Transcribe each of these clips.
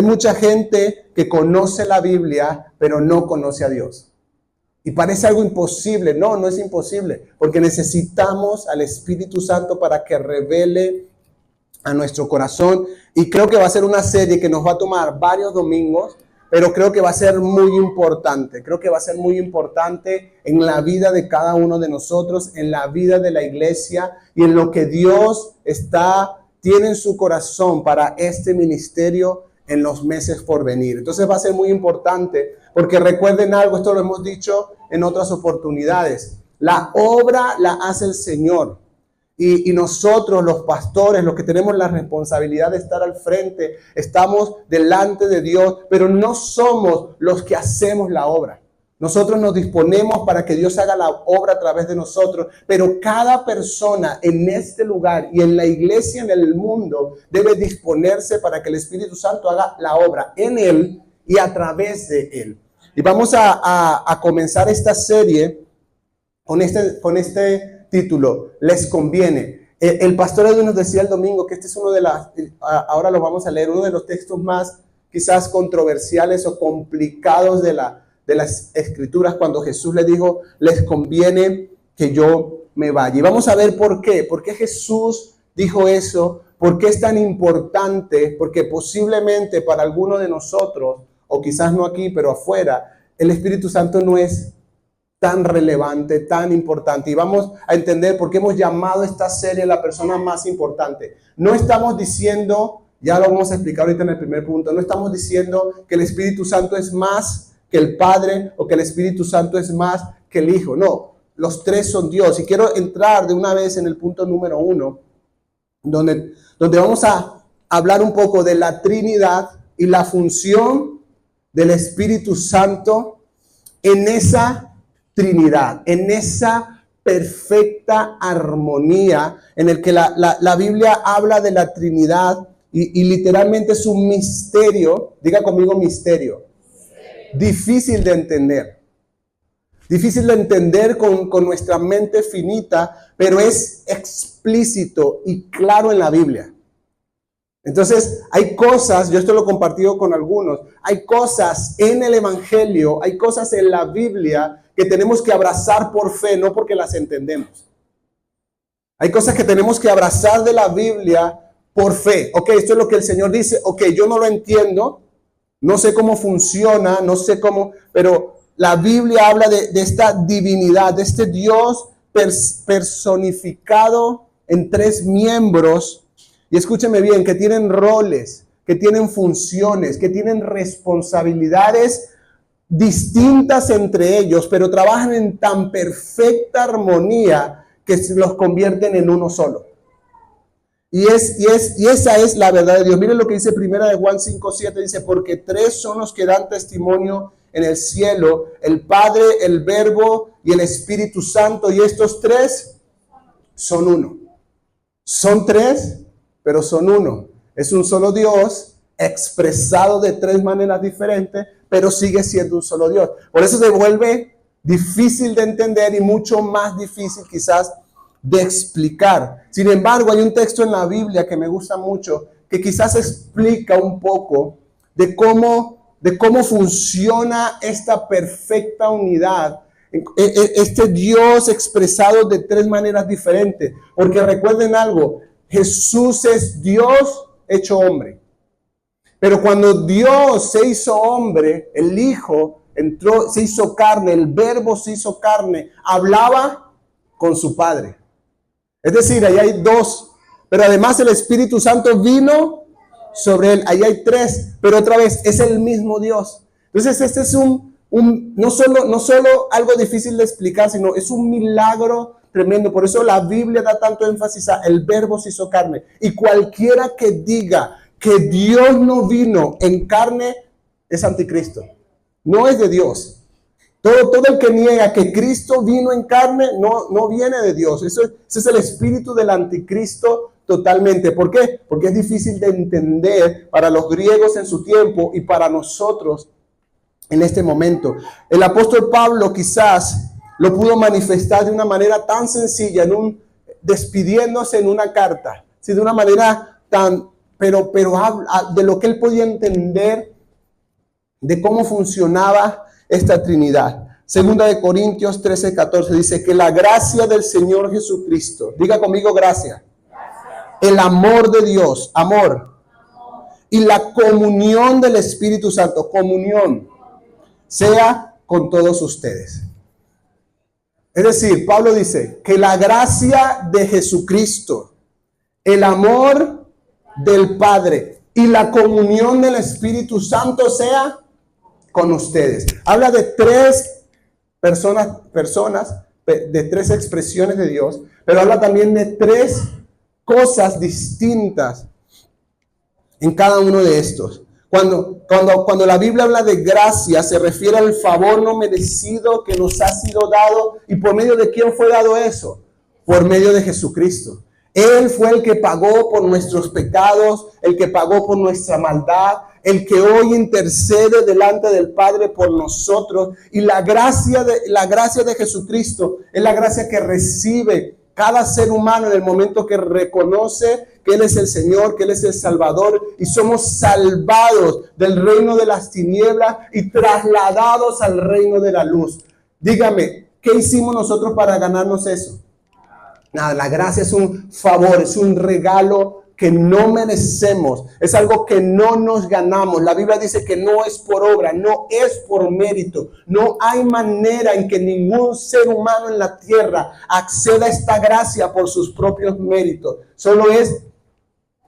Hay mucha gente que conoce la Biblia, pero no conoce a Dios. Y parece algo imposible. No, no es imposible, porque necesitamos al Espíritu Santo para que revele a nuestro corazón. Y creo que va a ser una serie que nos va a tomar varios domingos, pero creo que va a ser muy importante. Creo que va a ser muy importante en la vida de cada uno de nosotros, en la vida de la iglesia y en lo que Dios tiene en su corazón para este ministerio en los meses por venir. Entonces va a ser muy importante, porque recuerden algo, esto lo hemos dicho en otras oportunidades. La obra la hace el Señor. Y nosotros, los pastores, los que tenemos la responsabilidad de estar al frente, estamos delante de Dios, pero no somos los que hacemos la obra. Nosotros nos disponemos para que Dios haga la obra a través de nosotros, pero cada persona en este lugar y en la iglesia, en el mundo, debe disponerse para que el Espíritu Santo haga la obra en él y a través de él. Y vamos a comenzar esta serie con este título, les conviene. El pastor Edwin nos decía el domingo que este es ahora lo vamos a leer, uno de los textos más quizás controversiales o complicados de las escrituras, cuando Jesús le dijo, les conviene que yo me vaya. Y vamos a ver por qué Jesús dijo eso, por qué es tan importante, porque posiblemente para alguno de nosotros, o quizás no aquí, pero afuera, el Espíritu Santo no es tan relevante, tan importante. Y vamos a entender por qué hemos llamado esta serie la persona más importante. No estamos diciendo, ya lo vamos a explicar ahorita en el primer punto, no estamos diciendo que el Espíritu Santo es más que el Padre o que el Espíritu Santo es más que el Hijo. No, los tres son Dios. Y quiero entrar de una vez en el punto número 1, donde vamos a hablar un poco de la Trinidad y la función del Espíritu Santo en esa Trinidad, en esa perfecta armonía en el que la Biblia habla de la Trinidad y literalmente es un misterio. Diga conmigo misterio. Difícil de entender. Difícil de entender con nuestra mente finita, pero es explícito y claro en la Biblia. Entonces, hay cosas, yo esto lo he compartido con algunos, hay cosas en el Evangelio, hay cosas en la Biblia que tenemos que abrazar por fe, no porque las entendemos. Hay cosas que tenemos que abrazar de la Biblia por fe. Ok, esto es lo que el Señor dice. Ok, yo no lo entiendo, no sé cómo funciona, no sé cómo, pero la Biblia habla de esta divinidad, de este Dios personificado en tres miembros. Y escúcheme bien, que tienen roles, que tienen funciones, que tienen responsabilidades distintas entre ellos, pero trabajan en tan perfecta armonía que los convierten en uno solo. Y esa es la verdad de Dios. Miren lo que dice Primera de Juan 5:7, dice, porque tres son los que dan testimonio en el cielo, el Padre, el Verbo y el Espíritu Santo, y estos tres son uno. Son tres, pero son uno. Es un solo Dios expresado de tres maneras diferentes, pero sigue siendo un solo Dios. Por eso se vuelve difícil de entender y mucho más difícil quizás de explicar. Sin embargo, hay un texto en la Biblia que me gusta mucho, que quizás explica un poco de cómo funciona esta perfecta unidad, este Dios expresado de tres maneras diferentes. Porque recuerden algo, Jesús es Dios hecho hombre. Pero cuando Dios se hizo hombre, el Hijo entró, se hizo carne, el Verbo se hizo carne, hablaba con su Padre. Es decir, ahí hay dos, pero además el Espíritu Santo vino sobre él. Ahí hay tres, pero otra vez es el mismo Dios. Entonces este es no solo algo difícil de explicar, sino es un milagro tremendo. Por eso la Biblia da tanto énfasis a el Verbo se hizo carne. Y cualquiera que diga que Dios no vino en carne es anticristo. No es de Dios. Todo el que niega que Cristo vino en carne no viene de Dios. Ese es el espíritu del anticristo totalmente. ¿Por qué? Porque es difícil de entender para los griegos en su tiempo y para nosotros en este momento. El apóstol Pablo quizás lo pudo manifestar de una manera tan sencilla, despidiéndose en una carta, ¿sí? De una manera tan pero de lo que él podía entender de cómo funcionaba esta Trinidad. Segunda de Corintios 13:14 dice que la gracia del Señor Jesucristo, diga conmigo gracia, el amor de Dios, amor, y la comunión del Espíritu Santo, comunión, sea con todos ustedes. Es decir, Pablo dice que la gracia de Jesucristo, el amor del Padre y la comunión del Espíritu Santo sea con ustedes. Habla de tres personas, de tres expresiones de Dios, pero habla también de tres cosas distintas en cada uno de estos. Cuando la Biblia habla de gracia, se refiere al favor no merecido que nos ha sido dado. ¿Y por medio de quién fue dado eso? Por medio de Jesucristo. Él fue el que pagó por nuestros pecados, el que pagó por nuestra maldad, el que hoy intercede delante del Padre por nosotros. Y la gracia de Jesucristo es la gracia que recibe cada ser humano en el momento que reconoce que Él es el Señor, que Él es el Salvador, y somos salvados del reino de las tinieblas y trasladados al reino de la luz. Dígame, ¿qué hicimos nosotros para ganarnos eso? Nada, la gracia es un favor, es un regalo que no merecemos, es algo que no nos ganamos. La Biblia dice que no es por obra, no es por mérito. No hay manera en que ningún ser humano en la tierra acceda a esta gracia por sus propios méritos. Solo es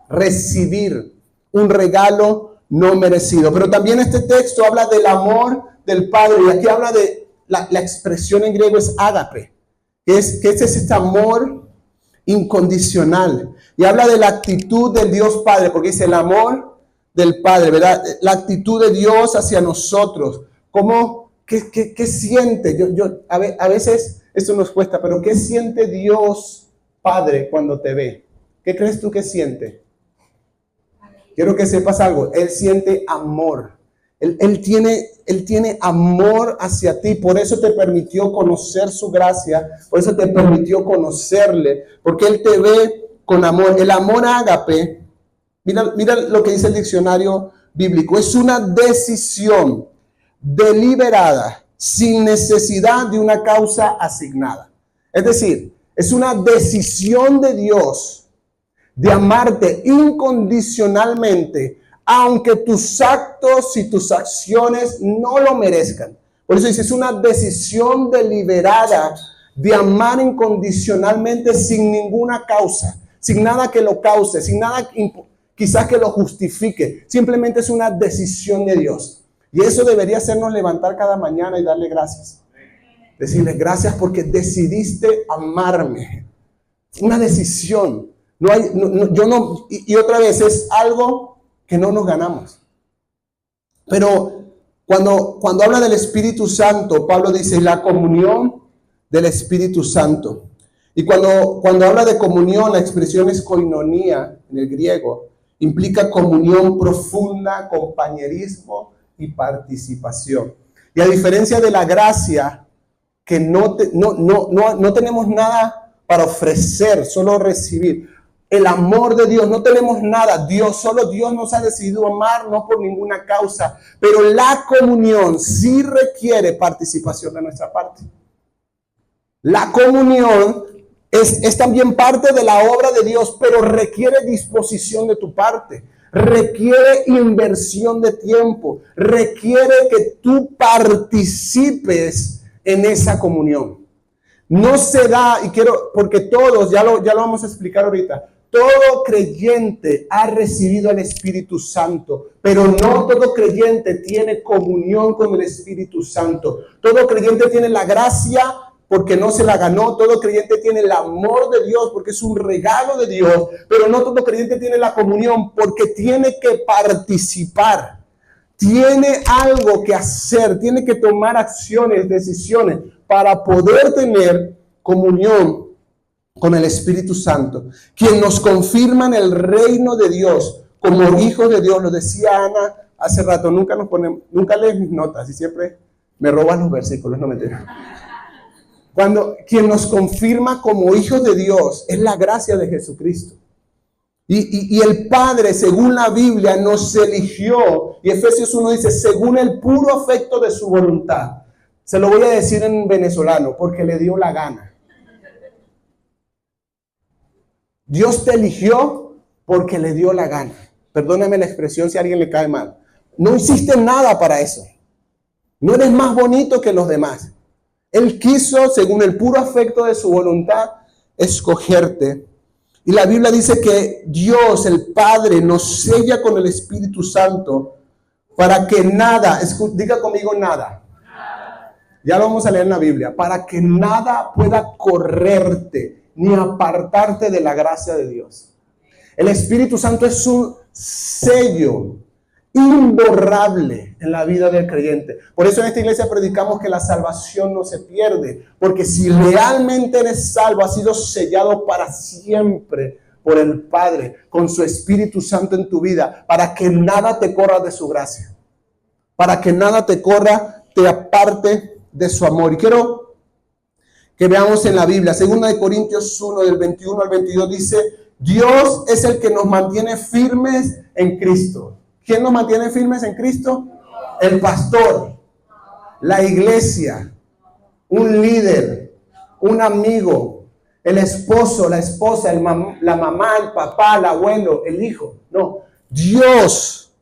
recibir un regalo no merecido. Pero también este texto habla del amor del Padre, y aquí habla de la expresión en griego es ágape, que es este amor incondicional, y habla de la actitud del Dios Padre, porque dice el amor del Padre, ¿verdad? La actitud de Dios hacia nosotros. ¿Qué siente? A veces esto nos cuesta, pero ¿qué siente Dios Padre cuando te ve? ¿Qué crees tú que siente? Quiero que sepas algo. Él siente amor. Él tiene amor hacia ti, por eso te permitió conocer su gracia, por eso te permitió conocerle, porque Él te ve con amor. El amor ágape, mira lo que dice el diccionario bíblico, es una decisión deliberada, sin necesidad de una causa asignada. Es decir, es una decisión de Dios de amarte incondicionalmente, aunque tus actos y tus acciones no lo merezcan. Por eso dice, es una decisión deliberada de amar incondicionalmente sin ninguna causa, sin nada que lo cause, sin nada quizás que lo justifique. Simplemente es una decisión de Dios. Y eso debería hacernos levantar cada mañana y darle gracias. Decirle gracias porque decidiste amarme. Una decisión. Y otra vez es algo que no nos ganamos. Pero cuando habla del Espíritu Santo, Pablo dice la comunión del Espíritu Santo. Y cuando habla de comunión, la expresión es koinonía en el griego. Implica comunión profunda, compañerismo y participación. Y a diferencia de la gracia, que no tenemos nada para ofrecer, solo recibir. El amor de Dios, no tenemos nada. Solo Dios nos ha decidido amar, no por ninguna causa. Pero la comunión sí requiere participación de nuestra parte. La comunión es también parte de la obra de Dios, pero requiere disposición de tu parte. Requiere inversión de tiempo. Requiere que tú participes en esa comunión. No se da, porque todos, ya lo vamos a explicar ahorita, todo creyente ha recibido el Espíritu Santo, pero no todo creyente tiene comunión con el Espíritu Santo. Todo creyente tiene la gracia porque no se la ganó. Todo creyente tiene el amor de Dios porque es un regalo de Dios, pero no todo creyente tiene la comunión porque tiene que participar. Tiene algo que hacer, tiene que tomar acciones, decisiones para poder tener comunión con el Espíritu Santo, quien nos confirma en el reino de Dios como hijos de Dios. Lo decía Ana hace rato, nunca lees mis notas y siempre me robas los versículos, no me entiendes. Quien nos confirma como hijos de Dios es la gracia de Jesucristo. Y el Padre, según la Biblia, nos eligió. Y Efesios 1 dice, según el puro afecto de su voluntad. Se lo voy a decir en venezolano, porque le dio la gana. Dios te eligió porque le dio la gana. Perdóname la expresión si a alguien le cae mal. No hiciste nada para eso. No eres más bonito que los demás. Él quiso, según el puro afecto de su voluntad, escogerte. Y la Biblia dice que Dios, el Padre, nos sella con el Espíritu Santo para que nada, diga conmigo nada. Ya lo vamos a leer en la Biblia. Para que nada pueda correrte ni apartarte de la gracia de Dios. El Espíritu Santo es un sello imborrable en la vida del creyente. Por eso en esta iglesia predicamos que la salvación no se pierde, porque si realmente eres salvo, has sido sellado para siempre por el Padre, con su Espíritu Santo en tu vida, para que nada te corra de su gracia, para que nada te corra, te aparte de su amor. Y quiero que veamos en la Biblia, 2 Corintios 1, del 21 al 22, dice, Dios es el que nos mantiene firmes en Cristo. ¿Quién nos mantiene firmes en Cristo? El pastor, la iglesia, un líder, un amigo, el esposo, la esposa, la mamá, el papá, el abuelo, el hijo. No, Dios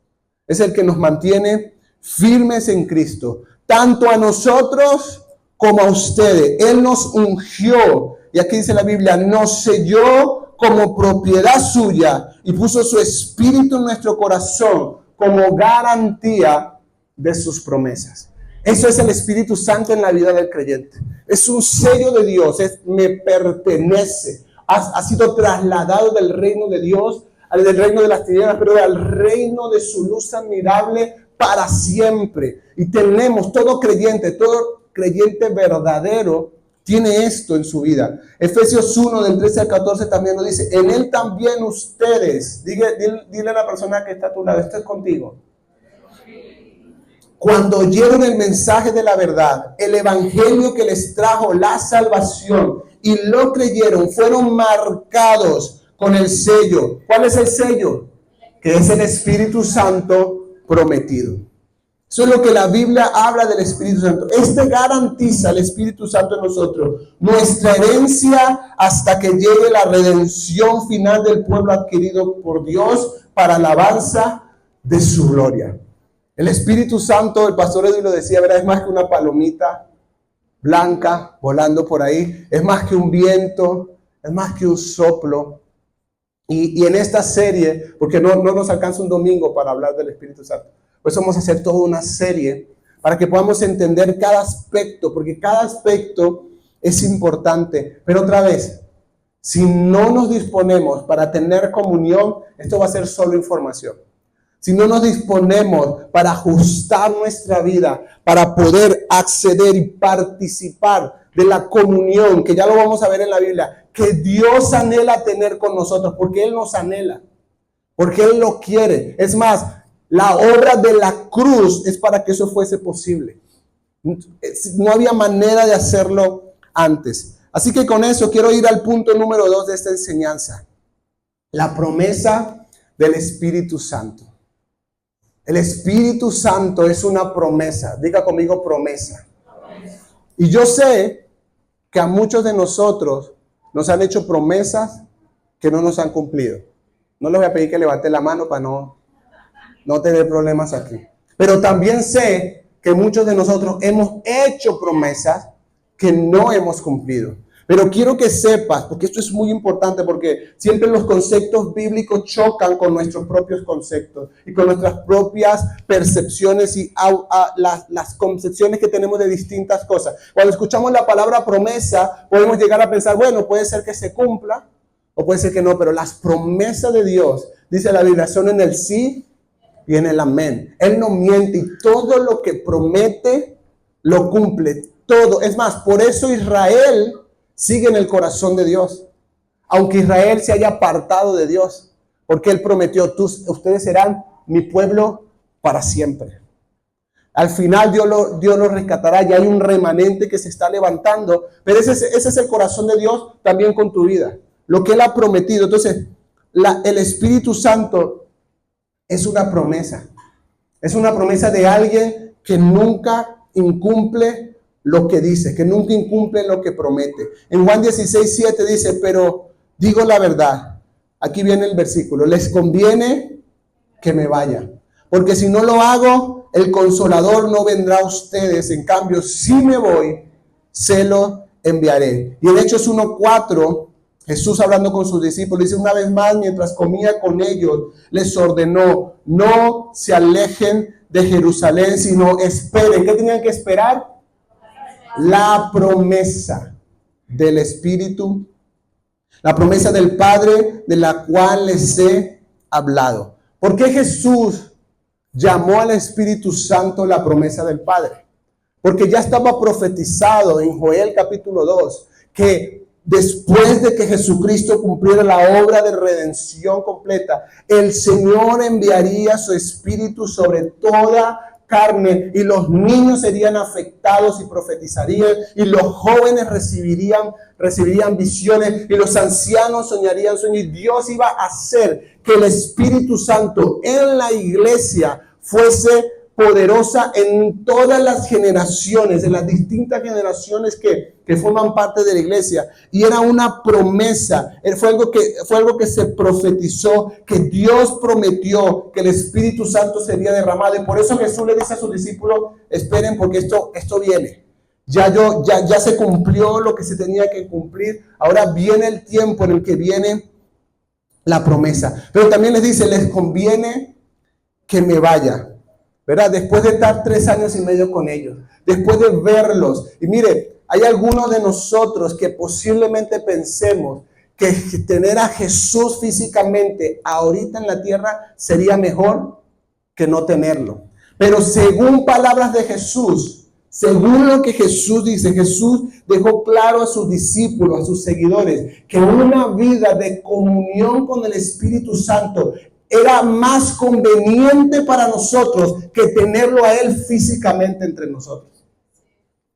es el que nos mantiene firmes en Cristo, tanto a nosotros como a ustedes. Él nos ungió, y aquí dice la Biblia, nos selló como propiedad suya y puso su espíritu en nuestro corazón como garantía de sus promesas. Eso es el Espíritu Santo en la vida del creyente. Es un sello de Dios, me pertenece. Ha sido trasladado del reino de Dios, del reino de las tinieblas, pero al reino de su luz admirable para siempre. Y tenemos todo creyente verdadero, tiene esto en su vida. Efesios 1, del 13 al 14 también lo dice. En él también ustedes, dile a la persona que está a tu lado, esto es contigo. Cuando oyeron el mensaje de la verdad, el evangelio que les trajo la salvación y lo creyeron, fueron marcados con el sello. ¿Cuál es el sello? Que es el Espíritu Santo prometido. Eso es lo que la Biblia habla del Espíritu Santo. Este garantiza el Espíritu Santo en nosotros, nuestra herencia hasta que llegue la redención final del pueblo adquirido por Dios para alabanza de su gloria. El Espíritu Santo, el pastor Edwin lo decía, ¿verdad? Es más que una palomita blanca volando por ahí, es más que un viento, es más que un soplo. Y en esta serie, porque no nos alcanza un domingo para hablar del Espíritu Santo, pues vamos a hacer toda una serie para que podamos entender cada aspecto, porque cada aspecto es importante. Pero otra vez, si no nos disponemos para tener comunión, esto va a ser solo información. Si no nos disponemos para ajustar nuestra vida, para poder acceder y participar de la comunión, que ya lo vamos a ver en la Biblia, que Dios anhela tener con nosotros, porque Él nos anhela, porque Él lo quiere. Es más, la obra de la cruz es para que eso fuese posible. No había manera de hacerlo antes. Así que con eso quiero ir al punto número 2 de esta enseñanza. La promesa del Espíritu Santo. El Espíritu Santo es una promesa. Diga conmigo promesa. Y yo sé que a muchos de nosotros nos han hecho promesas que no nos han cumplido. No les voy a pedir que levanten la mano para no tener problemas aquí. Pero también sé que muchos de nosotros hemos hecho promesas que no hemos cumplido. Pero quiero que sepas, porque esto es muy importante, porque siempre los conceptos bíblicos chocan con nuestros propios conceptos y con nuestras propias percepciones y las concepciones que tenemos de distintas cosas. Cuando escuchamos la palabra promesa, podemos llegar a pensar, bueno, puede ser que se cumpla o puede ser que no, pero las promesas de Dios, dice la Biblia, son en el sí y en el amén. Él no miente y todo lo que promete lo cumple. Todo. Es más, por eso Israel sigue en el corazón de Dios. Aunque Israel se haya apartado de Dios. Porque Él prometió, ustedes serán mi pueblo para siempre. Al final Dios lo rescatará. Ya hay un remanente que se está levantando. Pero ese es el corazón de Dios también con tu vida. Lo que Él ha prometido. Entonces, el Espíritu Santo es una promesa. Es una promesa de alguien que nunca incumple lo que dice, que nunca incumple lo que promete. En Juan 16:7 dice, pero digo la verdad. Aquí viene el versículo. Les conviene que me vaya, porque si no lo hago, el Consolador no vendrá a ustedes. En cambio, si me voy, se lo enviaré. Y en Hechos 1:4, Jesús hablando con sus discípulos, dice una vez más, mientras comía con ellos, les ordenó, no se alejen de Jerusalén, sino esperen. ¿Qué tenían que esperar? La promesa del Espíritu, la promesa del Padre, de la cual les he hablado. ¿Por qué Jesús llamó al Espíritu Santo la promesa del Padre? Porque ya estaba profetizado en Joel capítulo 2, que después de que Jesucristo cumpliera la obra de redención completa, el Señor enviaría su Espíritu sobre toda carne, y los niños serían afectados y profetizarían, y los jóvenes recibirían visiones, y los ancianos soñarían sueños. Y Dios iba a hacer que el Espíritu Santo en la iglesia fuese poderosa en todas las generaciones, en las distintas generaciones que forman parte de la iglesia. Y era una promesa, fue algo que se profetizó, que Dios prometió que el Espíritu Santo sería derramado. Y por eso Jesús le dice a sus discípulos, esperen, porque esto viene. Ya se cumplió lo que se tenía que cumplir. Ahora viene el tiempo en el que viene la promesa. Pero también les dice, les conviene que me vaya, ¿verdad? Después de estar 3 años y medio con ellos, después de verlos. Y mire, hay algunos de nosotros que posiblemente pensemos que tener a Jesús físicamente ahorita en la tierra sería mejor que no tenerlo. Pero según palabras de Jesús, según lo que Jesús dice, Jesús dejó claro a sus discípulos, a sus seguidores, que una vida de comunión con el Espíritu Santo era más conveniente para nosotros que tenerlo a Él físicamente entre nosotros.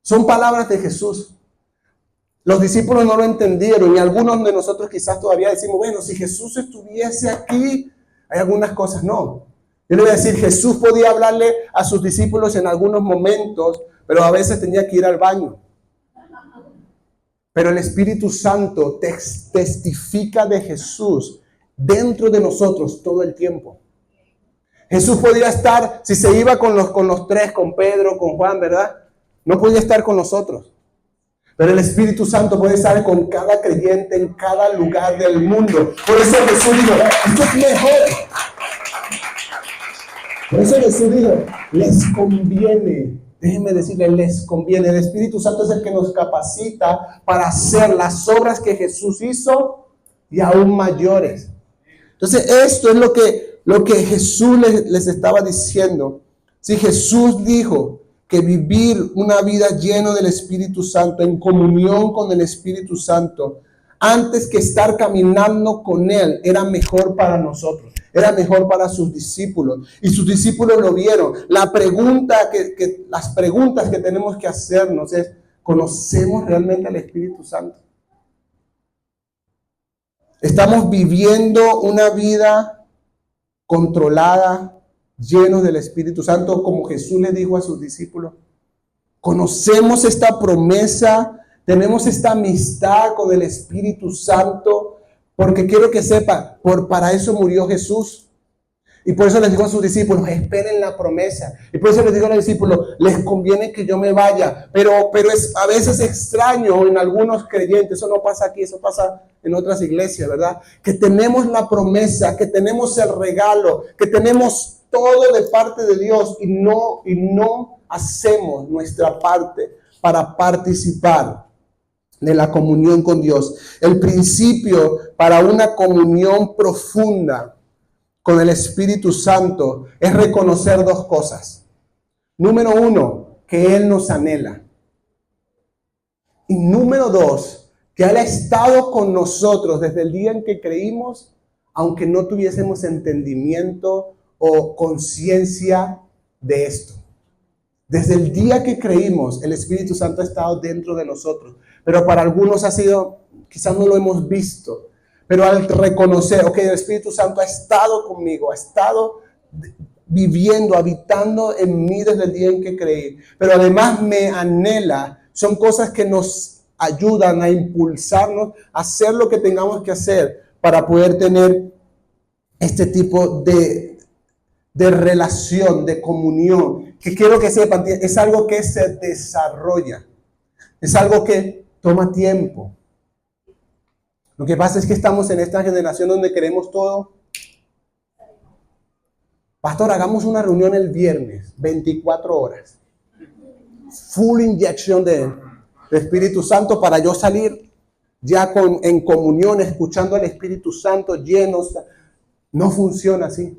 Son palabras de Jesús. Los discípulos no lo entendieron, y algunos de nosotros quizás todavía decimos, bueno, si Jesús estuviese aquí, hay algunas cosas no. Yo le voy a decir, Jesús podía hablarle a sus discípulos en algunos momentos, pero a veces tenía que ir al baño. Pero el Espíritu Santo testifica de Jesús dentro de nosotros todo el tiempo. Jesús podía estar, si se iba con los 3, con Pedro, con Juan, ¿verdad? No podía estar con nosotros. Pero el Espíritu Santo puede estar con cada creyente en cada lugar del mundo. Por eso Jesús dijo, esto es mejor. Por eso Jesús dijo, les conviene. Déjenme decirles, les conviene. El Espíritu Santo es el que nos capacita para hacer las obras que Jesús hizo y aún mayores. Entonces, esto es lo que Jesús les estaba diciendo. Si Jesús dijo que vivir una vida llena del Espíritu Santo, en comunión con el Espíritu Santo, antes que estar caminando con Él, era mejor para nosotros, era mejor para sus discípulos. Y sus discípulos lo vieron. Las preguntas que tenemos que hacernos es, ¿conocemos realmente al Espíritu Santo? ¿Estamos viviendo una vida controlada, llenos del Espíritu Santo, como Jesús le dijo a sus discípulos? ¿Conocemos esta promesa? ¿Tenemos esta amistad con el Espíritu Santo? Porque quiero que sepan, para eso murió Jesús. Y por eso les dijo a sus discípulos, esperen la promesa. Y por eso les digo a los discípulos, les conviene que yo me vaya. Pero es a veces extraño en algunos creyentes, eso no pasa aquí, eso pasa en otras iglesias, ¿verdad? Que tenemos la promesa, que tenemos el regalo, que tenemos todo de parte de Dios y no hacemos nuestra parte para participar de la comunión con Dios. El principio para una comunión profunda con el Espíritu Santo es reconocer 2 cosas. Número 1, que Él nos anhela. Y número 2, que Él ha estado con nosotros desde el día en que creímos, aunque no tuviésemos entendimiento o conciencia de esto. Desde el día que creímos, el Espíritu Santo ha estado dentro de nosotros. Pero para algunos ha sido, quizás no lo hemos visto. Pero al reconocer, ok, el Espíritu Santo ha estado conmigo, ha estado viviendo, habitando en mí desde el día en que creí, pero además me anhela, son cosas que nos ayudan a impulsarnos a hacer lo que tengamos que hacer para poder tener este tipo de relación, de comunión, que quiero que sepan, es algo que se desarrolla, es algo que toma tiempo. Lo que pasa es que estamos en esta generación donde queremos todo. Pastor, hagamos una reunión el viernes, 24 horas. Full inyección de Espíritu Santo para yo salir ya en comunión, escuchando al Espíritu Santo llenos. No funciona así.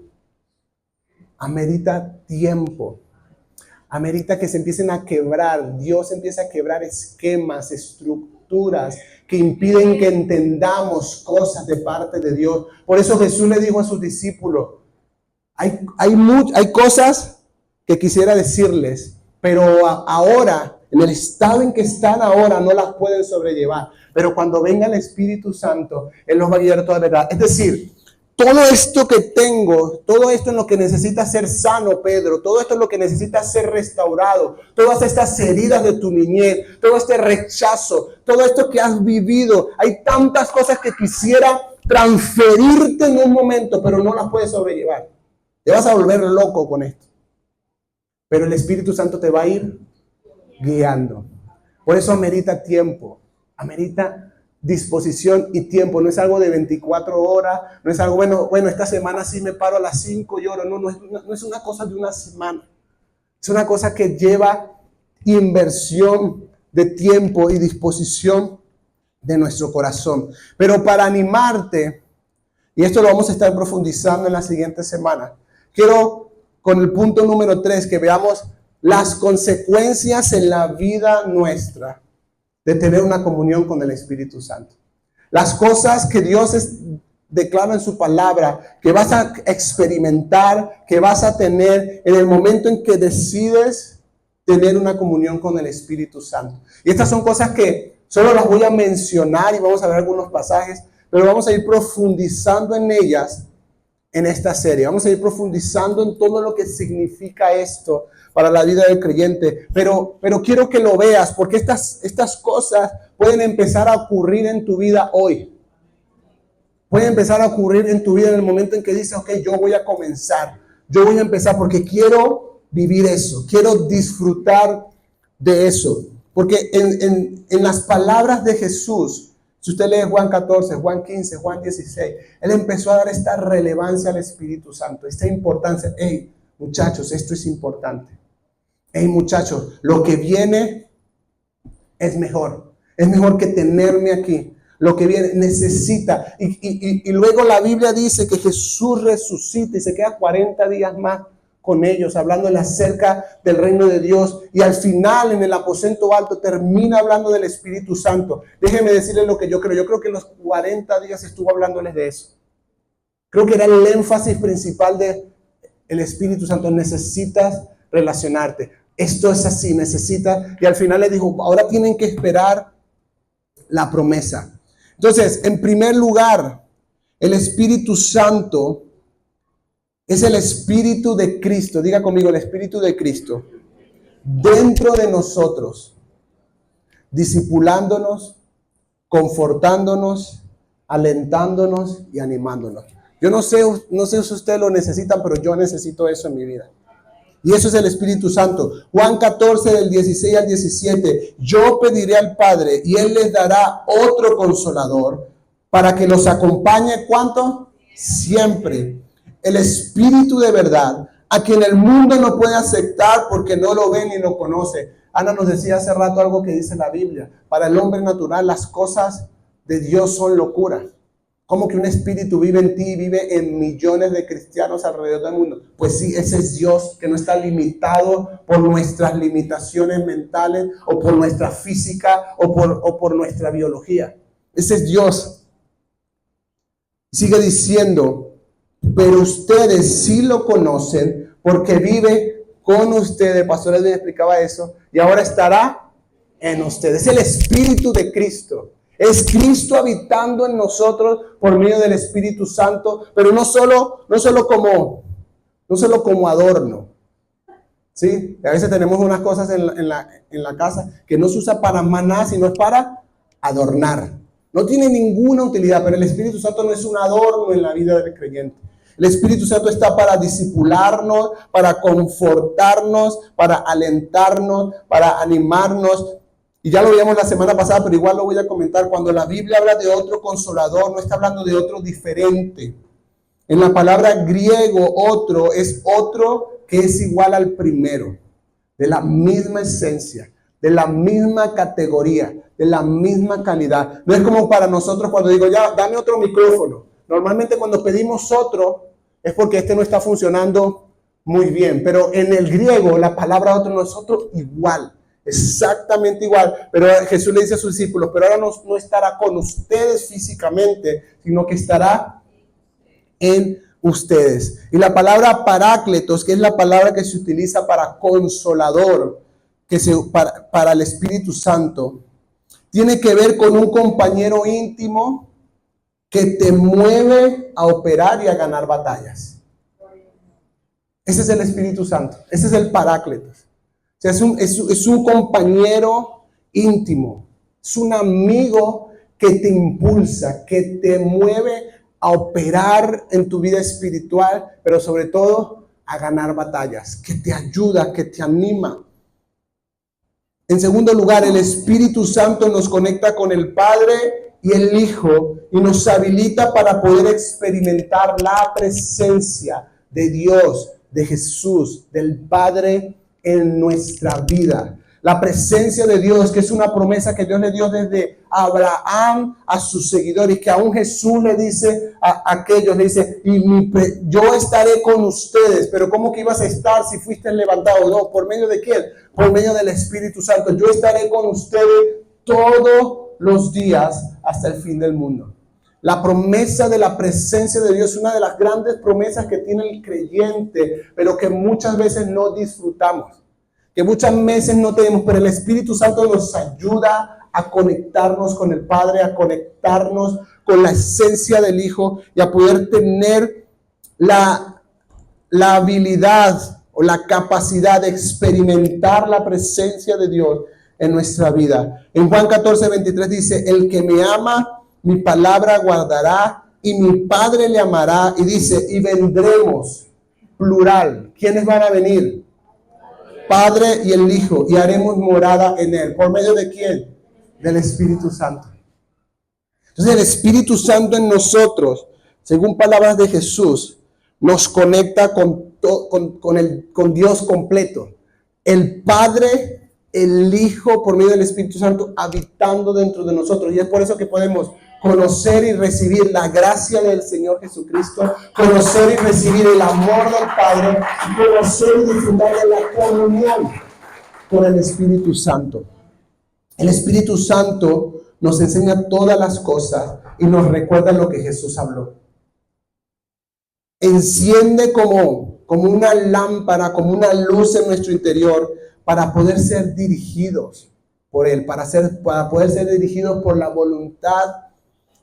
Amerita tiempo. Amerita que se empiecen a quebrar. Dios empieza a quebrar esquemas, estructuras que impiden que entendamos cosas de parte de Dios. Por eso Jesús le dijo a sus discípulos, hay cosas que quisiera decirles, pero ahora, en el estado en que están ahora, no las pueden sobrellevar. Pero cuando venga el Espíritu Santo, Él los va a guiar toda verdad. Es decir, todo esto que tengo, todo esto en lo que necesita ser sano, Pedro, todo esto en lo que necesita ser restaurado, todas estas heridas de tu niñez, todo este rechazo, todo esto que has vivido, hay tantas cosas que quisiera transferirte en un momento, pero no las puedes sobrellevar. Te vas a volver loco con esto. Pero el Espíritu Santo te va a ir guiando. Por eso amerita tiempo, amerita disposición y tiempo. No es algo de 24 horas, no es algo, bueno, esta semana sí me paro a las 5 y oro. No es una cosa de una semana. Es una cosa que lleva inversión de tiempo y disposición de nuestro corazón. Pero para animarte, y esto lo vamos a estar profundizando en la siguiente semana, quiero con el punto número 3 que veamos las consecuencias en la vida nuestra de tener una comunión con el Espíritu Santo. Las cosas que Dios declara en su palabra, que vas a experimentar, que vas a tener en el momento en que decides tener una comunión con el Espíritu Santo. Y estas son cosas que solo las voy a mencionar y vamos a ver algunos pasajes, pero vamos a ir profundizando en ellas en esta serie. Vamos a ir profundizando en todo lo que significa esto para la vida del creyente, pero quiero que lo veas, porque estas cosas pueden empezar a ocurrir en tu vida hoy. Pueden empezar a ocurrir en tu vida en el momento en que dices, ok, yo voy a comenzar, yo voy a empezar porque quiero vivir eso, quiero disfrutar de eso. Porque en las palabras de Jesús, si usted lee Juan 14, Juan 15, Juan 16, Él empezó a dar esta relevancia al Espíritu Santo, esta importancia. Hey, muchachos, esto es importante. Hey, muchachos, lo que viene es mejor. Es mejor que tenerme aquí. Lo que viene necesita. Y luego la Biblia dice que Jesús resucita y se queda 40 días más con ellos, hablándoles acerca del reino de Dios. Y al final, en el aposento alto, termina hablando del Espíritu Santo. Déjenme decirles lo que yo creo. Yo creo que en los 40 días estuvo hablándoles de eso. Creo que era el énfasis principal del Espíritu Santo. Necesitas relacionarte. Esto es así, necesita. Y al final les dijo, ahora tienen que esperar la promesa. Entonces, en primer lugar, el Espíritu Santo es el Espíritu de Cristo. Diga conmigo, el Espíritu de Cristo. Dentro de nosotros, discipulándonos, confortándonos, alentándonos y animándonos. Yo no sé si ustedes lo necesitan, pero yo necesito eso en mi vida. Y eso es el Espíritu Santo. Juan 14, del 16 al 17. Yo pediré al Padre y Él les dará otro consolador para que los acompañe. ¿Cuánto? Siempre. El Espíritu de verdad, a quien el mundo no puede aceptar porque no lo ve ni lo conoce. Ana nos decía hace rato algo que dice la Biblia. Para el hombre natural las cosas de Dios son locura. ¿Cómo que un espíritu vive en ti y vive en millones de cristianos alrededor del mundo? Pues sí, ese es Dios que no está limitado por nuestras limitaciones mentales o por nuestra física o por nuestra biología. Ese es Dios. Sigue diciendo, pero ustedes sí lo conocen porque vive con ustedes. Pastor Edwin explicaba eso y ahora estará en ustedes. Es el Espíritu de Cristo. Es Cristo habitando en nosotros por medio del Espíritu Santo, pero no solo como adorno. ¿Sí? A veces tenemos unas cosas en la casa que no se usa para más nada, sino es para adornar. No tiene ninguna utilidad, pero el Espíritu Santo no es un adorno en la vida del creyente. El Espíritu Santo está para discipularnos, para confortarnos, para alentarnos, para animarnos. Y ya lo vimos la semana pasada, pero igual lo voy a comentar. Cuando la Biblia habla de otro consolador, no está hablando de otro diferente. En la palabra griego, otro es otro que es igual al primero, de la misma esencia, de la misma categoría, de la misma calidad. No es como para nosotros cuando digo, ya, dame otro micrófono. Normalmente cuando pedimos otro es porque este no está funcionando muy bien. Pero en el griego la palabra otro no es otro igual, exactamente igual. Pero Jesús le dice a sus discípulos, pero ahora no estará con ustedes físicamente, sino que estará en ustedes. Y la palabra parácletos, que es la palabra que se utiliza para consolador, para el Espíritu Santo, tiene que ver con un compañero íntimo que te mueve a operar y a ganar batallas. Ese es el Espíritu Santo, ese es el parácletos. O sea, es un compañero íntimo, es un amigo que te impulsa, que te mueve a operar en tu vida espiritual, pero sobre todo a ganar batallas, que te ayuda, que te anima. En segundo lugar, el Espíritu Santo nos conecta con el Padre y el Hijo y nos habilita para poder experimentar la presencia de Dios, de Jesús, del Padre en nuestra vida. La presencia de Dios, que es una promesa que Dios le dio desde Abraham a sus seguidores, que aún Jesús le dice a aquellos, le dice, yo estaré con ustedes. Pero ¿cómo que ibas a estar si fuiste levantado? No, ¿por medio de quién? Por medio del Espíritu Santo. Yo estaré con ustedes todos los días hasta el fin del mundo. La promesa de la presencia de Dios es una de las grandes promesas que tiene el creyente, pero que muchas veces no disfrutamos, que muchas veces no tenemos, pero el Espíritu Santo nos ayuda a conectarnos con el Padre, a conectarnos con la esencia del Hijo y a poder tener la habilidad o la capacidad de experimentar la presencia de Dios en nuestra vida. En Juan 14:23 dice, el que me ama, mi palabra guardará y mi Padre le amará. Y dice, y vendremos, plural. ¿Quiénes van a venir? Padre y el Hijo, y haremos morada en él. ¿Por medio de quién? Del Espíritu Santo. Entonces el Espíritu Santo en nosotros, según palabras de Jesús, nos conecta con Dios completo. El Padre, el Hijo, por medio del Espíritu Santo, habitando dentro de nosotros. Y es por eso que podemos conocer y recibir la gracia del Señor Jesucristo, conocer y recibir el amor del Padre, y conocer y disfrutar de la comunión con el Espíritu Santo. El Espíritu Santo nos enseña todas las cosas y nos recuerda lo que Jesús habló. Enciende como una lámpara, como una luz en nuestro interior para poder ser dirigidos por Él, para poder ser dirigidos por la voluntad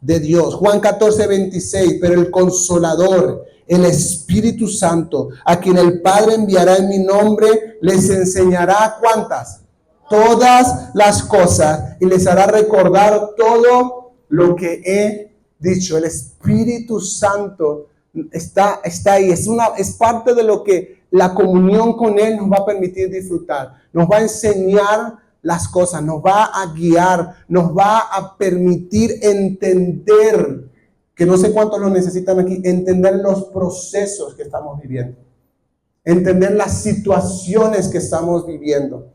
de Dios. Juan 14:26, pero el Consolador, el Espíritu Santo, a quien el Padre enviará en mi nombre, les enseñará ¿cuántas? Todas las cosas y les hará recordar todo lo que he dicho. El Espíritu Santo está ahí, es parte de lo que la comunión con Él nos va a permitir disfrutar, nos va a enseñar las cosas, nos va a guiar, nos va a permitir entender, que no sé cuántos lo necesitan aquí, entender los procesos que estamos viviendo, entender las situaciones que estamos viviendo.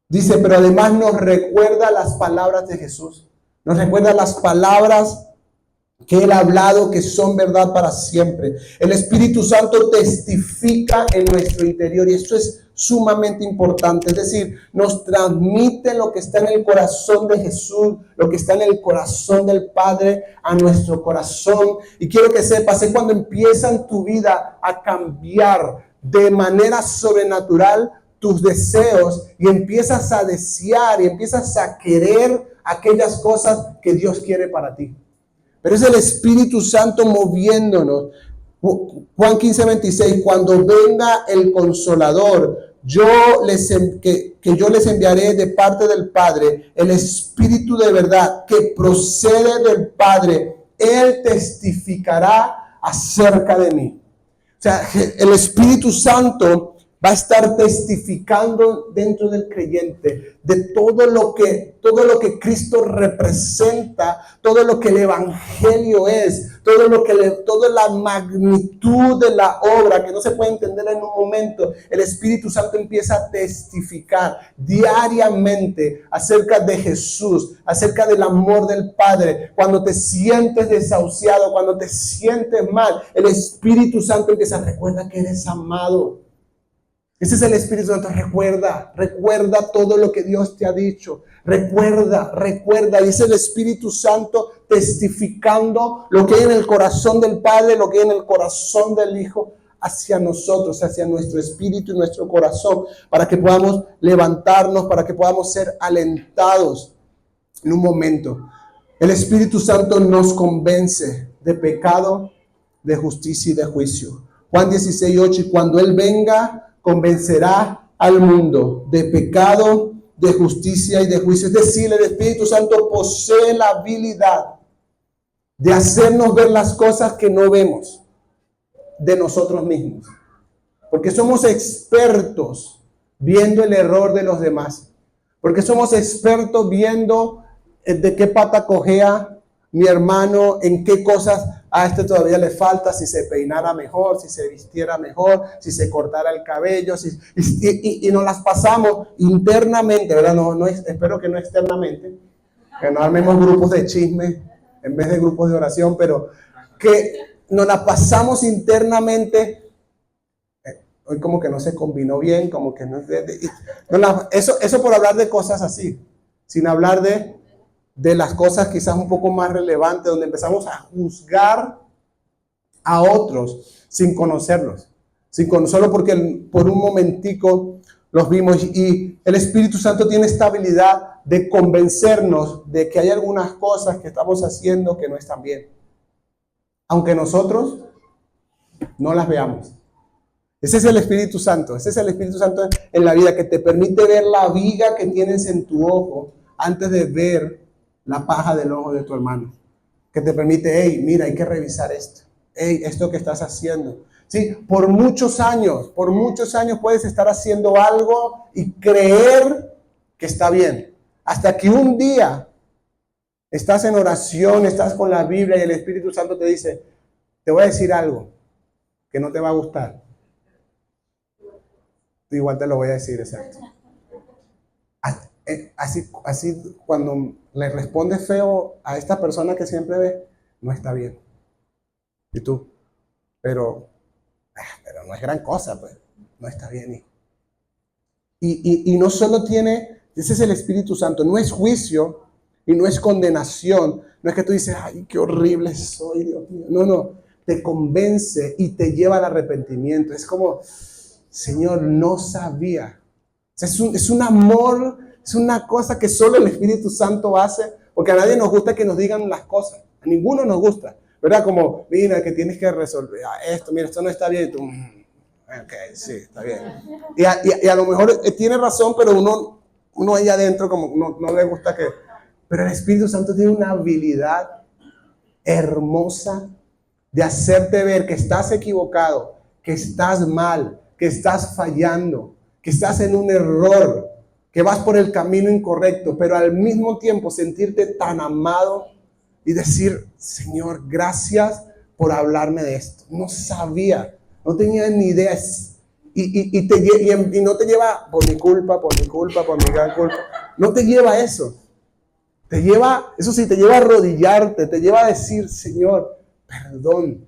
Dice, pero además nos recuerda las palabras de Jesús, nos recuerda las palabras que Él ha hablado, que son verdad para siempre. El Espíritu Santo testifica en nuestro interior y esto es sumamente importante, es decir, nos transmite lo que está en el corazón de Jesús, lo que está en el corazón del Padre a nuestro corazón. Y quiero que sepas, es cuando empieza en tu vida a cambiar de manera sobrenatural tus deseos y empiezas a desear y empiezas a querer aquellas cosas que Dios quiere para ti. Pero es el Espíritu Santo moviéndonos. Juan 15:26, cuando venga el Consolador, que yo les enviaré de parte del Padre, el Espíritu de verdad que procede del Padre, Él testificará acerca de mí. O sea, el Espíritu Santo va a estar testificando dentro del creyente de todo lo que Cristo representa, todo lo que el Evangelio es, toda la magnitud de la obra que no se puede entender en un momento. El Espíritu Santo empieza a testificar diariamente acerca de Jesús, acerca del amor del Padre. Cuando te sientes desahuciado, cuando te sientes mal, el Espíritu Santo empieza a recuerda que eres amado. Ese es el Espíritu Santo. Recuerda todo lo que Dios te ha dicho. Recuerda. Y es el Espíritu Santo testificando lo que hay en el corazón del Padre, lo que hay en el corazón del Hijo, hacia nosotros, hacia nuestro espíritu y nuestro corazón, para que podamos levantarnos, para que podamos ser alentados en un momento. El Espíritu Santo nos convence de pecado, de justicia y de juicio. Juan 16:8, y cuando Él venga, convencerá al mundo de pecado, de justicia y de juicio. Es decir, el Espíritu Santo posee la habilidad de hacernos ver las cosas que no vemos de nosotros mismos. Porque somos expertos viendo el error de los demás. Porque somos expertos viendo de qué pata cojea mi hermano, en qué cosas a este todavía le falta, si se peinara mejor, si se vistiera mejor, si se cortara el cabello, y nos las pasamos internamente, ¿verdad? Espero que no externamente, que no armemos grupos de chisme en vez de grupos de oración, pero que nos las pasamos internamente. Hoy como que no se combinó bien, como que no, eso por hablar de cosas así, sin hablar de las cosas quizás un poco más relevantes, donde empezamos a juzgar a otros sin conocerlos, solo porque por un momentico los vimos. Y el Espíritu Santo tiene esta habilidad de convencernos de que hay algunas cosas que estamos haciendo que no están bien, aunque nosotros no las veamos. Ese es el Espíritu Santo en la vida, que te permite ver la viga que tienes en tu ojo antes de ver la paja del ojo de tu hermano, que te permite, hey, mira, hay que revisar esto, hey, esto que estás haciendo. Sí, por muchos años puedes estar haciendo algo y creer que está bien, hasta que un día estás en oración, estás con la Biblia y el Espíritu Santo te dice, te voy a decir algo que no te va a gustar. Igual te lo voy a decir, exacto. Así cuando le respondes feo a esta persona que siempre ve, no está bien. Y tú, pero no es gran cosa, pues, no está bien, hijo. Y no solo ese es el Espíritu Santo, no es juicio y no es condenación, no es que tú dices, ay, qué horrible soy, Dios mío. No, te convence y te lleva al arrepentimiento. Es como, Señor, no sabía. O sea, es un amor. Es una cosa que solo el Espíritu Santo hace, porque a nadie nos gusta que nos digan las cosas. A ninguno nos gusta, ¿verdad? Como, mira, que tienes que resolver esto, mira, esto no está bien. Y tú, ok, sí, está bien. Y a lo mejor tiene razón, pero uno ahí adentro como no le gusta que... Pero el Espíritu Santo tiene una habilidad hermosa de hacerte ver que estás equivocado, que estás mal, que estás fallando, que estás en un error, que vas por el camino incorrecto, pero al mismo tiempo sentirte tan amado y decir, Señor, gracias por hablarme de esto. No sabía, no tenía ni idea. Y no te lleva por mi culpa, por mi gran culpa. No te lleva a eso. Te lleva a arrodillarte, te lleva a decir, Señor, perdón,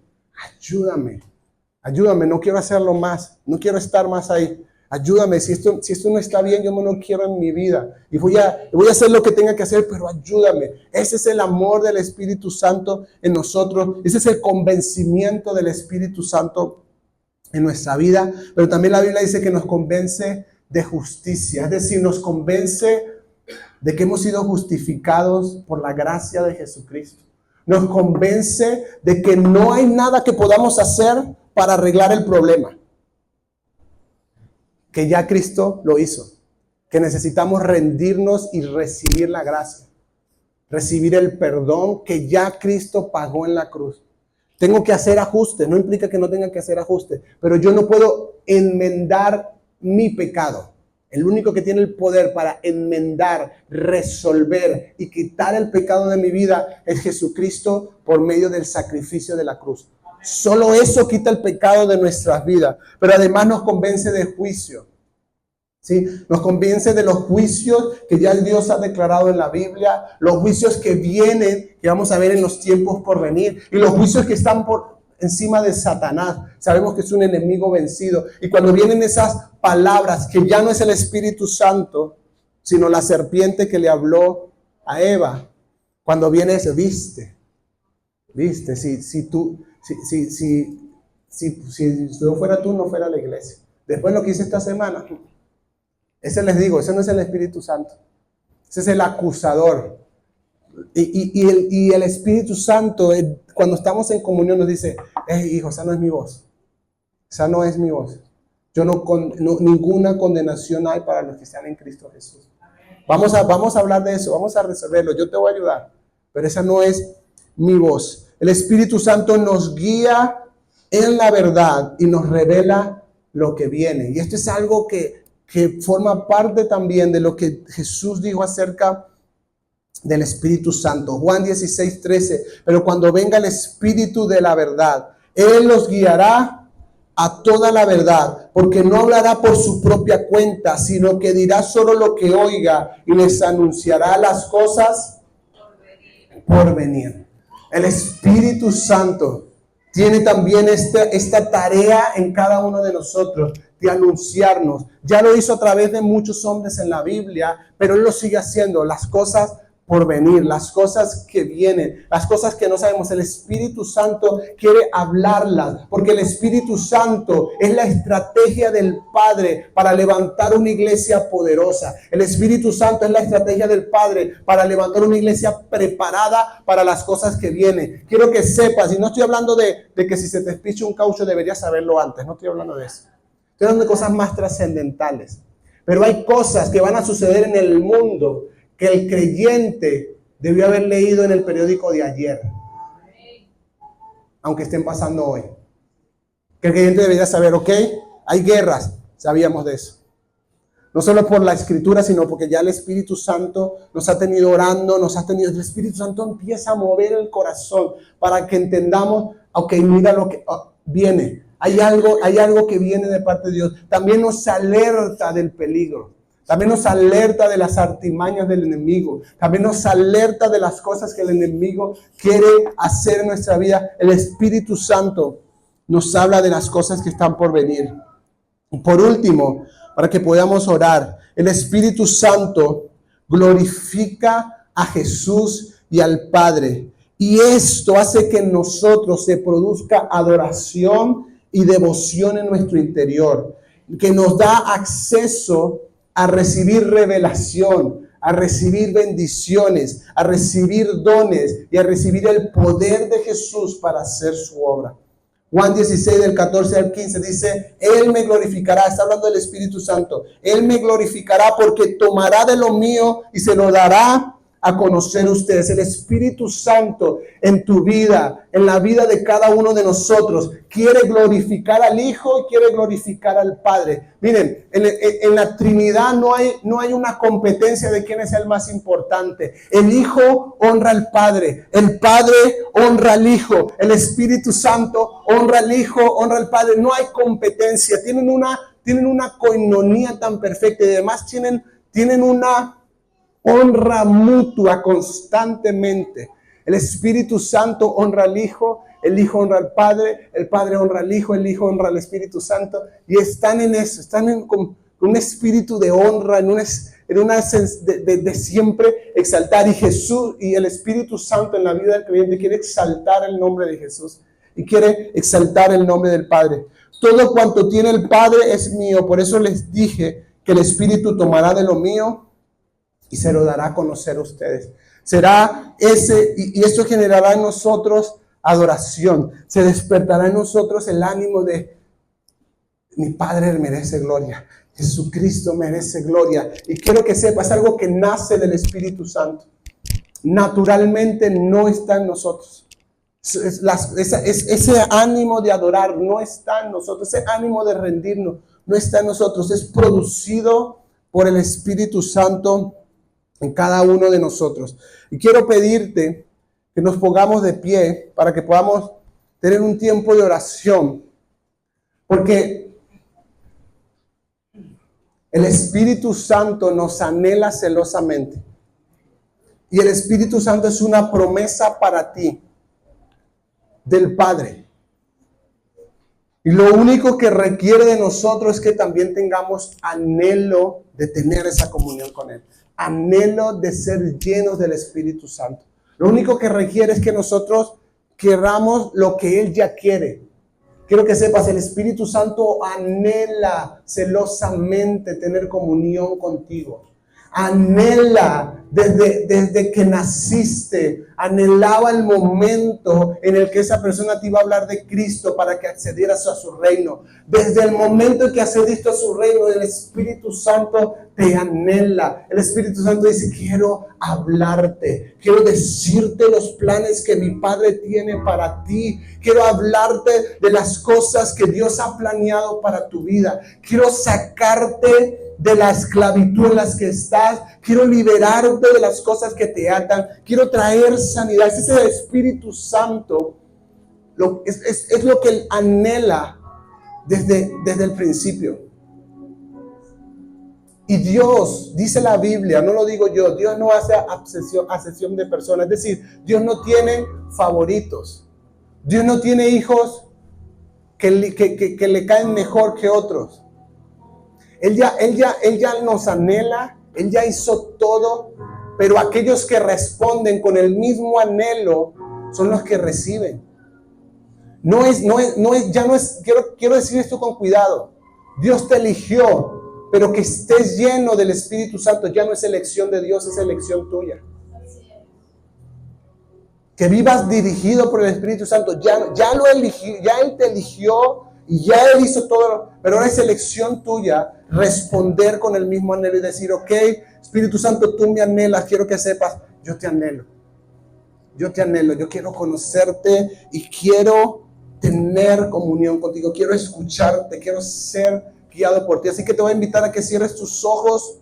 ayúdame, no quiero hacerlo más, no quiero estar más ahí. Ayúdame, si esto no está bien, yo no lo quiero en mi vida. Y voy a hacer lo que tenga que hacer, pero ayúdame. Ese es el amor del Espíritu Santo en nosotros. Ese es el convencimiento del Espíritu Santo en nuestra vida. Pero también la Biblia dice que nos convence de justicia. Es decir, nos convence de que hemos sido justificados por la gracia de Jesucristo. Nos convence de que no hay nada que podamos hacer para arreglar el problema, que ya Cristo lo hizo, que necesitamos rendirnos y recibir la gracia, recibir el perdón que ya Cristo pagó en la cruz. Tengo que hacer ajustes, no implica que no tenga que hacer ajustes, pero yo no puedo enmendar mi pecado. El único que tiene el poder para enmendar, resolver y quitar el pecado de mi vida es Jesucristo por medio del sacrificio de la cruz. Solo eso quita el pecado de nuestras vidas, pero además nos convence de juicio. ¿Sí? Nos convence de los juicios que ya Dios ha declarado en la Biblia, los juicios que vienen, que vamos a ver en los tiempos por venir, y los juicios que están por encima de Satanás. Sabemos que es un enemigo vencido. Y cuando vienen esas palabras, que ya no es el Espíritu Santo, sino la serpiente que le habló a Eva, cuando viene ese, viste, si no fuera tú, no fuera la iglesia. Después lo que hice esta semana, ese les digo, ese no es el Espíritu Santo. Ese es el acusador. Y el Espíritu Santo, cuando estamos en comunión, nos dice, hijo, esa no es mi voz. Esa no es mi voz. Ninguna condenación hay para los que están en Cristo Jesús. Vamos a hablar de eso, vamos a resolverlo. Yo te voy a ayudar. Pero esa no es mi voz. El Espíritu Santo nos guía en la verdad y nos revela lo que viene. Y esto es algo que forma parte también de lo que Jesús dijo acerca del Espíritu Santo. Juan 16:13, pero cuando venga el Espíritu de la verdad, Él los guiará a toda la verdad, porque no hablará por su propia cuenta, sino que dirá solo lo que oiga y les anunciará las cosas por venir. El Espíritu Santo tiene también esta tarea en cada uno de nosotros de anunciarnos. Ya lo hizo a través de muchos hombres en la Biblia, pero Él lo sigue haciendo. Las cosas por venir, las cosas que vienen, las cosas que no sabemos. El Espíritu Santo quiere hablarlas, porque el Espíritu Santo es la estrategia del Padre para levantar una iglesia poderosa. El Espíritu Santo es la estrategia del Padre para levantar una iglesia preparada para las cosas que vienen. Quiero que sepas, y no estoy hablando de que si se te espicha un caucho deberías saberlo antes, no estoy hablando de eso. Estoy hablando de cosas más trascendentales. Pero hay cosas que van a suceder en el mundo que el creyente debió haber leído en el periódico de ayer, aunque estén pasando hoy. Que el creyente debería saber, ok, hay guerras, sabíamos de eso. No solo por la Escritura, sino porque ya el Espíritu Santo nos ha tenido orando, el Espíritu Santo empieza a mover el corazón para que entendamos, ok, mira lo que viene. Hay algo que viene de parte de Dios. También nos alerta del peligro. También nos alerta de las artimañas del enemigo. También nos alerta de las cosas que el enemigo quiere hacer en nuestra vida. El Espíritu Santo nos habla de las cosas que están por venir. Y por último, para que podamos orar, el Espíritu Santo glorifica a Jesús y al Padre. Y esto hace que en nosotros se produzca adoración y devoción en nuestro interior, que nos da acceso a recibir revelación, a recibir bendiciones, a recibir dones y a recibir el poder de Jesús para hacer su obra. Juan 16, del 14 al 15 dice, Él me glorificará, está hablando del Espíritu Santo, Él me glorificará porque tomará de lo mío y se lo dará a conocer ustedes. El Espíritu Santo en tu vida, en la vida de cada uno de nosotros, quiere glorificar al Hijo y quiere glorificar al Padre. Miren, en la Trinidad no hay una competencia de quién es el más importante. El Hijo honra al Padre, el Padre honra al Hijo, el Espíritu Santo honra al Hijo, honra al Padre. No hay competencia, tienen una coinonía tan perfecta y además tienen una honra mutua constantemente. El Espíritu Santo honra al Hijo, el Hijo honra al Padre, el Padre honra al Hijo, el Hijo honra al Espíritu Santo. Y están en eso, con un espíritu de honra, en una de siempre exaltar. Y Jesús y el Espíritu Santo en la vida del creyente quiere exaltar el nombre de Jesús y quiere exaltar el nombre del Padre. Todo cuanto tiene el Padre es mío. Por eso les dije que el Espíritu tomará de lo mío y se lo dará a conocer a ustedes. Será ese, y esto generará en nosotros adoración. Se despertará en nosotros el ánimo de: mi Padre merece gloria, Jesucristo merece gloria. Y quiero que sepas algo que nace del Espíritu Santo. Naturalmente no está en nosotros. Ese ánimo de adorar no está en nosotros. Ese ánimo de rendirnos no está en nosotros. Es producido por el Espíritu Santo en cada uno de nosotros. Y quiero pedirte que nos pongamos de pie para que podamos tener un tiempo de oración. Porque el Espíritu Santo nos anhela celosamente. Y el Espíritu Santo es una promesa para ti del Padre. Y lo único que requiere de nosotros es que también tengamos anhelo de tener esa comunión con Él. Anhelo de ser llenos del Espíritu Santo. Lo único que requiere es que nosotros queramos lo que Él ya quiere. Quiero que sepas, el Espíritu Santo anhela celosamente tener comunión contigo. Anhela desde que naciste, anhelaba el momento en el que esa persona te iba a hablar de Cristo para que accedieras a su reino. Desde el momento en que accediste a su reino, el Espíritu Santo te anhela. El Espíritu Santo dice: quiero hablarte, quiero decirte los planes que mi Padre tiene para ti. Quiero hablarte de las cosas que Dios ha planeado para tu vida. Quiero sacarte de la esclavitud en las que estás. Quiero liberarte de las cosas que te atan. Quiero traer sanidad. Es ese Espíritu Santo. Es lo que Él anhela desde el principio. Y Dios, dice la Biblia, no lo digo yo, Dios no hace acepción de personas. Es decir, Dios no tiene favoritos. Dios no tiene hijos que le caen mejor que otros. Él ya nos anhela, Él ya hizo todo, pero aquellos que responden con el mismo anhelo son los que reciben. Quiero decir esto con cuidado. Dios te eligió, pero que estés lleno del Espíritu Santo ya no es elección de Dios, es elección tuya. Que vivas dirigido por el Espíritu Santo, ya lo eligió, ya Él te eligió y ya Él hizo todo, pero ahora es elección tuya responder con el mismo anhelo y decir: ok, Espíritu Santo, tú me anhelas, quiero que sepas, yo te anhelo, yo quiero conocerte y quiero tener comunión contigo, quiero escucharte, quiero ser guiado por ti. Así que te voy a invitar a que cierres tus ojos